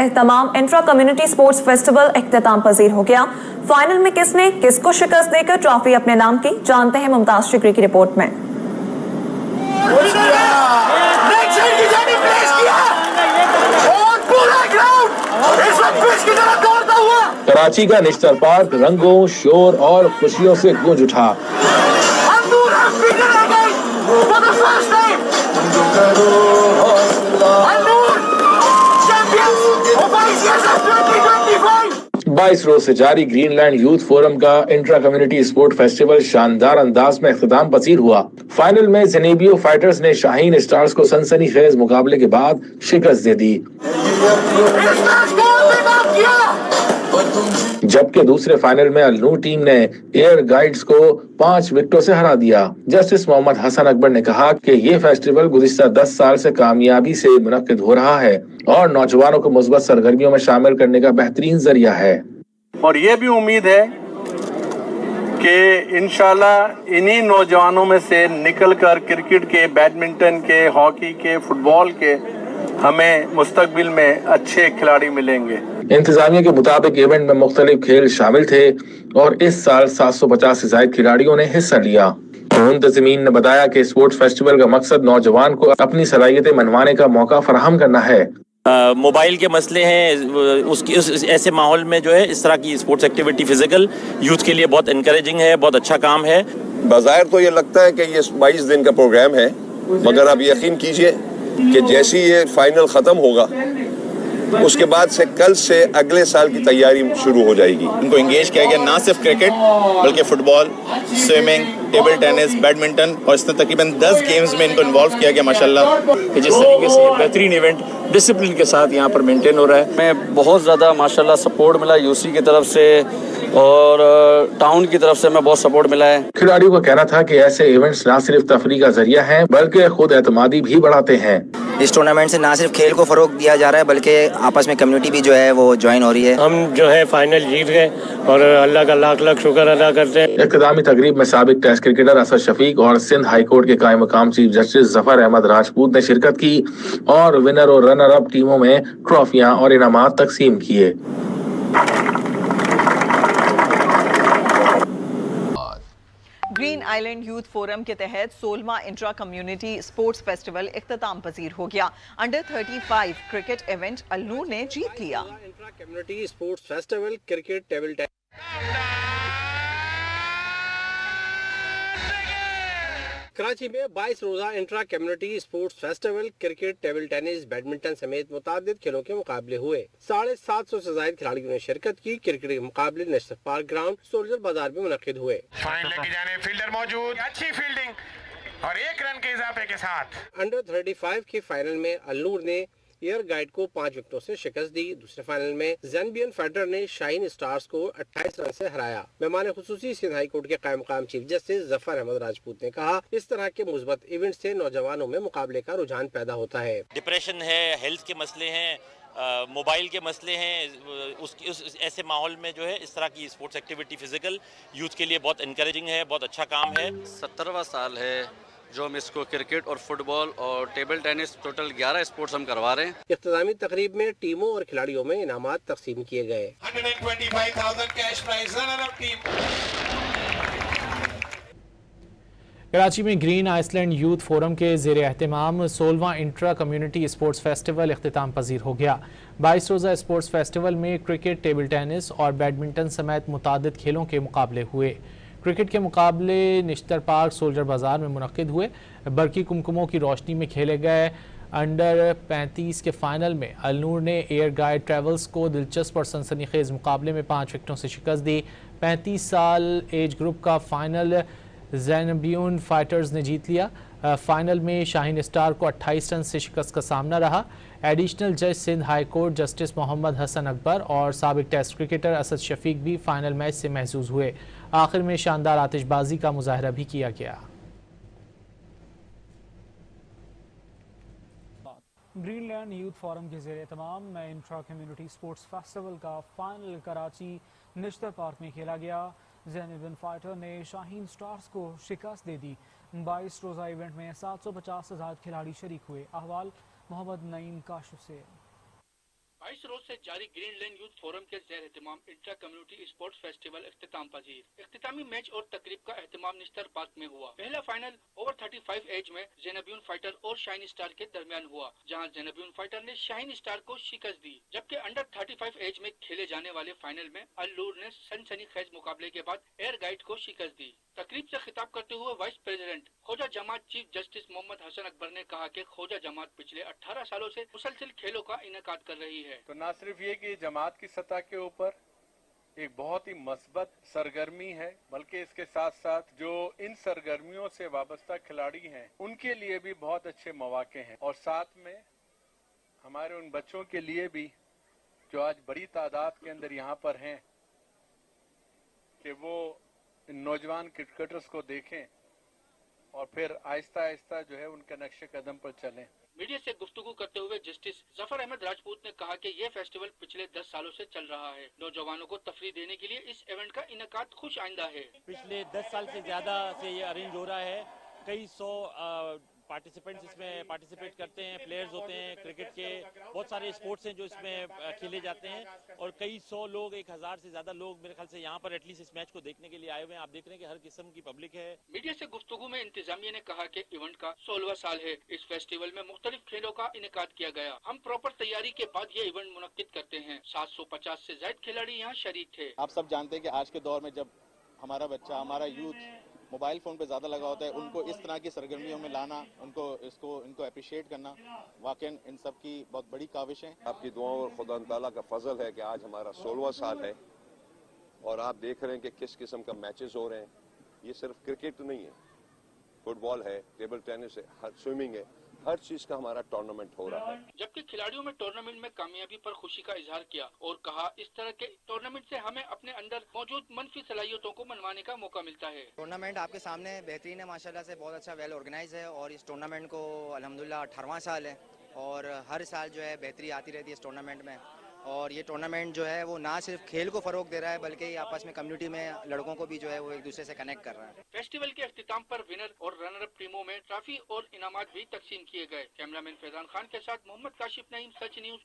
एहतमाम intra community sports festival इख्तिताम पजीर हो गया। फाइनल में किसने किसको शिकस्त देकर ट्रॉफी अपने नाम की, जानते हैं मुमताज शिकरी की रिपोर्ट में। कराची का निश्तर पार्क रंगों, शोर और खुशियों से गूंज उठा। बाईस रोज से जारी ग्रीनलैंड यूथ फोरम का इंट्रा कम्युनिटी स्पोर्ट फेस्टिवल शानदार अंदाज में इख्तिताम पसीर हुआ। फाइनल में ज़ेनेबियो फाइटर्स ने शाहीन स्टार्स को सनसनीखेज मुकाबले के बाद शिकस्त दे दी, जबकि दूसरे फाइनल में अलनूर टीम ने एयर गाइड्स को 5 विकेटों से हरा दिया। जस्टिस मोहम्मद हसन अकबर ने कहा कि ये फेस्टिवल गुज़िश्ता 10 साल से कामयाबी से मुनक्किद हो रहा है और नौजवानों को मुस्बत सरगर्मियों में शामिल करने का बेहतरीन जरिया है। और ये भी उम्मीद है कि इंशाल्लाह इन्हीं नौजवानों में से निकलकर क्रिकेट के, बैडमिंटन के, हॉकी के, फुटबॉल के हमें मुस्तकबिल में अच्छे खिलाड़ी मिलेंगे। इंतजामिया के मुताबिक इवेंट में मुख्तलिफ खेल शामिल थे और इस साल 750 से ज्यादा खिलाड़ियों ने हिस्सा लिया। मुंतज़मीन ने बताया कि स्पोर्ट्स फेस्टिवल का मकसद नौजवान को अपनी सलाहियतें मनवाने का मौका फराहम करना है। मोबाइल के मसले हैं, उस ऐसे माहौल में जो है इस तरह की स्पोर्ट्स एक्टिविटी फिजिकल यूथ के लिए बहुत इनकरेजिंग है, बहुत अच्छा काम है। बाज़ाहिर तो ये लगता है कि ये 22 दिन का प्रोग्राम है, मगर आप यकीन कीजिए कि जैसे ही ये फाइनल ख़त्म होगा उसके बाद से कल से अगले साल की तैयारी शुरू हो जाएगी। इनको इंगेज किया गया ना सिर्फ क्रिकेट बल्कि football, swimming, table tennis, badminton और इसमें तकरीबन 10 गेम्स में इनको इन्वॉल्व किया गया माशाल्लाह। कि जिस तरीके से बेहतरीन इवेंट डिसिप्लिन के साथ यहाँ पर मेंटेन हो रहा है। मैं बहुत ज़्यादा माशाल्लाह सपोर्ट मिला यूसी की तरफ से और टाउन की तरफ से मैं बहुत सपोर्ट मिला है। खिलाड़ियों का कहना था कि ऐसे इवेंट्स न सिर्फ तफरीह का जरिया हैं बल्कि खुद एतमादी भी बढ़ाते हैं। इस टूर्नामेंट से ना सिर्फ खेल को फरोग दिया जा रहा है बल्कि आपस में कम्युनिटी भी जो है वो ज्वाइन हो रही है। हम जो है फाइनल जीत गए और अल्लाह का लाख लाख शुक्र अदा करते हैं। इख्तितामी तकरीब में साबिक टेस्ट क्रिकेटर असद शफीक और सिंध हाई कोर्ट के कायम मकाम चीफ जस्टिस जफर अहमद राजपूत ने शिरकत की और विनर और रनर अप टीमों में ट्रॉफियां और इनामात तकसीम किए। ग्रीन आइलैंड यूथ फोरम के तहत 16वां इंट्रा कम्युनिटी स्पोर्ट्स फेस्टिवल इख्तिताम पजीर हो गया। अंडर 35 क्रिकेट इवेंट अलनूर ने जीत लिया। Intra community sports festival cricket, table tennis Karachi में 22 रोजा intra community sports festival cricket, table tennis, badminton समेत मुतादिद खेलों के मुकाबले हुए। 750 से ज्यादा खिलाड़ियों ने शिरकत की। क्रिकेट के मुकाबले नेशनल पार्क ग्राउंड, सोल्जर बाजार में मुनक्किद हुए। फील्डर मौजूद, अच्छी फील्डिंग और 1 रन के इजाफे के साथ अंडर 35 के फाइनल में अलनूर ने एयर गाइड को 5 विकेटों से शिकस्त दी। दूसरे फाइनल में ज़ेनेबियो फाइटर ने शाहीन स्टार्स को 28 रन से हराया। मेहमान खुसूसी सिंध हाई कोर्ट के कायम मकाम चीफ जस्टिस जफर अहमद राजपूत ने कहा, इस तरह के मुस्बत इवेंट से नौजवानों में मुकाबले का रुझान पैदा होता है। डिप्रेशन है, हेल्थ के मसले हैं, मोबाइल के मसले हैं, उस ऐसे माहौल में जो है इस तरह की स्पोर्ट्स एक्टिविटी फिजिकल यूथ के लिए बहुत इनकरेजिंग है, बहुत अच्छा काम है। 17वां साल है जो हम इसको क्रिकेट और फुटबॉल और टेबल टेनिस टोटल 11 स्पोर्ट्स हम करवा रहे हैं। इख्तितामी तकरीब में टीमों और खिलाड़ियों में इनामात तकसीम किए गए। 125,000 cash prize runner up team. Karachi में ग्रीन आइसलैंड यूथ फोरम के ज़ेर एहतमाम 16वां इंट्रा कम्युनिटी स्पोर्ट्स फेस्टिवल इख्तिताम पजीर हो गया। 22 रोज़ा स्पोर्ट्स फेस्टिवल में क्रिकेट, टेबल टेनिस और बैडमिंटन समेत मुतादिद खेलों के मुकाबले हुए। क्रिकेट के मुकाबले निश्तर पार्क, सोल्जर बाजार में मुनक्किद हुए। बरकी कुमकुमों की रोशनी में खेले गए अंडर 35 के फाइनल में अलनूर ने एयर गाइड ट्रेवल्स को दिलचस्प और सनसनीखेज मुकाबले में 5 विकेटों से शिकस्त दी। 35 साल एज ग्रुप का फाइनल ज़ेनेबियो फाइटर्स ने जीत लिया। फाइनल में शाहीन स्टार को 28 रन से शिकस्त का सामना रहा। एडिशनल जज Sindh high court justice Mohammad Hasan Akbar और साबिक टेस्ट क्रिकेटर असद शफीक भी फाइनल मैच से महजूज हुए। आखिर में शानदार आतिशबाजी का मुजाहरा भी किया गया। ग्रीनलैंड यूथ फोरम के ज़ेरे तमाम इंट्रा कम्युनिटी स्पोर्ट्स फेस्टिवल का फाइनल कराची निश्तर पार्क में खेला गया। ज़ेनेबियो फाइटर ने शाहीन स्टार्स को शिकस्त दे दी। 22 रोज़ा इवेंट में 750 से ज़्यादा खिलाड़ी शरीक हुए। अहवाल मोहम्मद नईम काशिफ से। 22 रोज से जारी ग्रीन लेन यूथ फोरम के ज़ेर एहतमाम इंट्रा कम्युनिटी स्पोर्ट्स फेस्टिवल इख्तिताम पजीर। इख्तितामी मैच और तकरीब का एहतमाम निश्तर पार्क में हुआ। पहला फाइनल ओवर 35 एज में ज़ैनबियुन फाइटर और शाइन स्टार के दरमियान हुआ, जहां ज़ैनबियुन फाइटर ने शाइन स्टार को शिकस्त दी, जबकि अंडर 35 एज में खेले जाने वाले फाइनल में अल्लूर ने सनसनीखेज मुकाबले के बाद एयर गाइड को शिकस्त दी। तकरीब से खिताब करते हुए वाइस प्रेसिडेंट खोजा जमात चीफ जस्टिस मोहम्मद हसन अकबर ने कहा कि खोजा जमात पिछले 18 सालों से मुसलसिल खेलों का इनेकाद कर रही है। तो न सिर्फ ये कि जमात की सतह के ऊपर एक बहुत ही मस्बत सरगर्मी है, बल्कि इसके साथ साथ जो इन सरगर्मियों से वाबस्ता खिलाड़ी हैं उनके लिए भी बहुत अच्छे मौके हैं, और साथ में हमारे उन बच्चों के लिए भी जो आज बड़ी तादाद के अंदर यहाँ पर हैं कि वो इन नौजवान क्रिकेटर्स को देखें और फिर आहिस्ता आहिस्ता जो है उनके नक्शे कदम पर चलें। मीडिया से गुफ्तगू करते हुए जस्टिस जफर अहमद राजपूत ने कहा कि ये फेस्टिवल पिछले 10 सालों से चल रहा है। नौजवानों को तफरीह देने के लिए इस इवेंट का इनेकाद खुश आइंदा है। पिछले 10 साल से ज्यादा से ये अरेंज हो रहा है। कई सौ पार्टिसिपेंट्स इसमें पार्टिसिपेट करते हैं, प्लेयर्स होते हैं, क्रिकेट के बहुत सारे स्पोर्ट्स हैं जो इसमें खेले जाते हैं, और कई सौ लोग, 1000 से ज्यादा लोग मेरे ख्याल से यहाँ पर एटलीस्ट इस मैच को देखने के लिए आए हुए हैं। आप देख रहे हैं कि हर किस्म की पब्लिक है। मीडिया से गुफ्तगू में इंतजामिया ने कहा कि इवेंट का 16वां साल है। इस फेस्टिवल में मुख्तलिफ खेलों का इनेकाद किया गया। हम प्रॉपर तैयारी के बाद ये इवेंट मुनक्किद करते हैं। 750 से ज्यादा खिलाड़ी यहाँ शरीक थे। आप सब जानते हैं कि आज के दौर में जब हमारा बच्चा, हमारा यूथ मोबाइल फ़ोन पे ज़्यादा लगा होता है, उनको इस तरह की सरगर्मियों में लाना, इनको अप्रिशिएट करना वाकई इन सब की बहुत बड़ी काविश है। आपकी दुआओं और खुदा ताला का फजल है कि आज हमारा 16वां साल है और आप देख रहे हैं कि किस किस्म का मैचेस हो रहे हैं। ये सिर्फ क्रिकेट नहीं है, फुटबॉल है, टेबल टेनिस है, स्विमिंग है, हर चीज का हमारा टूर्नामेंट हो रहा है। जबकि खिलाड़ियों में टूर्नामेंट में कामयाबी पर खुशी का इजहार किया और कहा इस तरह के टूर्नामेंट से हमें अपने अंदर मौजूद मनफी सलाहियतों को मनवाने का मौका मिलता है। टूर्नामेंट आपके सामने बेहतरीन है माशाल्लाह से, बहुत अच्छा वेल ऑर्गेनाइज है, और इस टूर्नामेंट को अल्हम्दुलिल्लाह 18वां साल है और हर साल जो है बेहतरी आती रहती है इस टूर्नामेंट में। और ये टूर्नामेंट जो है वो ना सिर्फ खेल को फरोग दे रहा है बल्कि आपस में कम्युनिटी में लड़कों को भी जो है वो एक दूसरे से कनेक्ट कर रहा है। फेस्टिवल के अख्तिताम पर विनर और रनर अप टीमों में ट्रॉफी और इनामात भी तकसीम किए गए। कैमरामैन फैजान खान के साथ मोहम्मद काशिफ नईम, सच न्यूज।